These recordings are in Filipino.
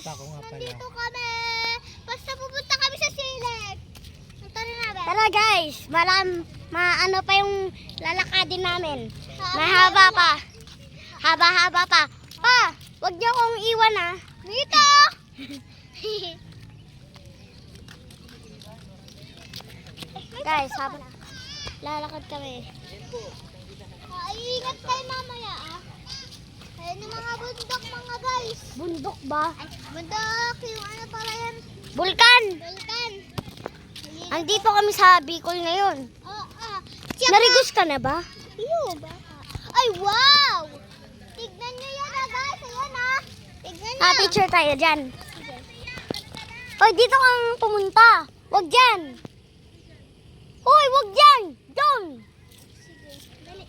Ako nga pala. Nandito kami. Basta pupunta kami sa Silek. Tara na ba? Tara guys, ano pa yung lalakadin namin. Mahaba pa. Haba-haba pa. Pa, wag niyo akong iwan ha. Dito! Guys, lalakad kami. Ay, ingat kayo mamaya ah. Ayun yung mga bundok mga guys. Bundok ba? Ay, bundok. Yung ano pala yan? Bulkan! Vulkan. Andito kami sa Bicol ngayon. Oo. Narigos ka na ba? Iyo, baka. Ay, wow! Tignan nyo yan ah guys. Ayan ah. Tignan nyo. Picture tayo dyan. Oy, dito kang pumunta. Wag dyan. Hoy, wag dyan. Doon. Sige, dali.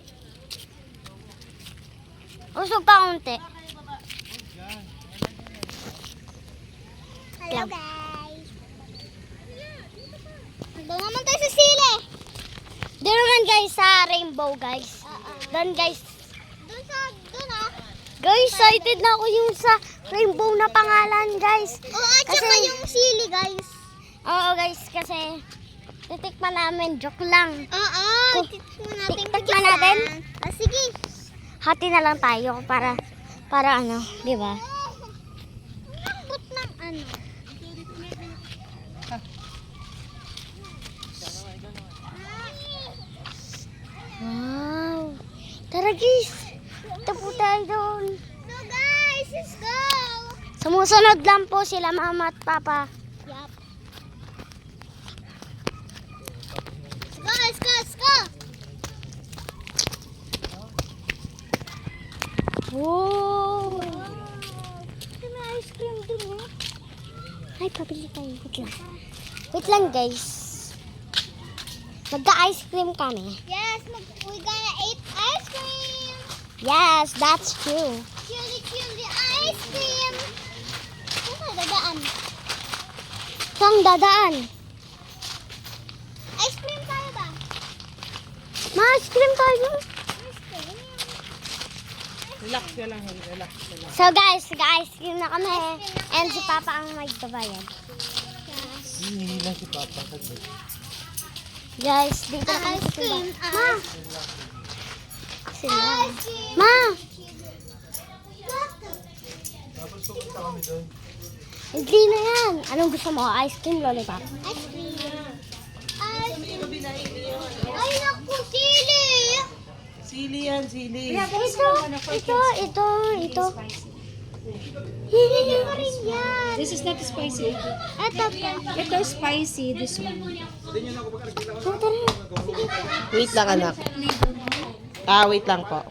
Usog pa konti. Hello Lang. guys. Doon naman tayo sa sile. Doon naman guys sa Rainbow guys. Doon guys. Doon ah. Guys, excited na ako yung sa Rainbow na pangalan guys. Oo, at saka Kasi- yung sili guys. Oo guys, kasi titikman namin. Joke lang. Oo, tikman natin. Tikman natin? Ah, sige. Hati na lang tayo para ano, di ba? Ang lambot ng ano. Wow. Tara guys. Tapo tayo doon. So guys, let's go. Sumusunod lang po sila mama at papa. Yup. Let's go, let's go. Wow. May ice cream dun eh. Ay, pabili tayo. Wait lang. Wait lang guys. Magka-ice cream kami. Yes, we gonna eat ice cream. Yes, that's true. Chili ice cream. Saan tayo dadaan? Saan dadaan? Ice cream tayo ba? Ma-ice cream tayo. Ice cream. Relax ka lang, relax ka lang. So guys, nag-ice cream na kami. And si Papa ang magbabayad. Hindi lang si Papa. Guys, dito na kami Ice sa cream. Ma! Sila. Ice cream. Ma! Tapos pupunta kami doon. Hindi na yan. Anong gusto mo? Ice cream, lollipop? Ice cream. Ice cream. Ay, naku, sili. Sili yan, sili. Ito. Sili pa rin yan. This is not spicy. Ito pa. Ito spicy, this one. Wait lang anak. Wait lang po.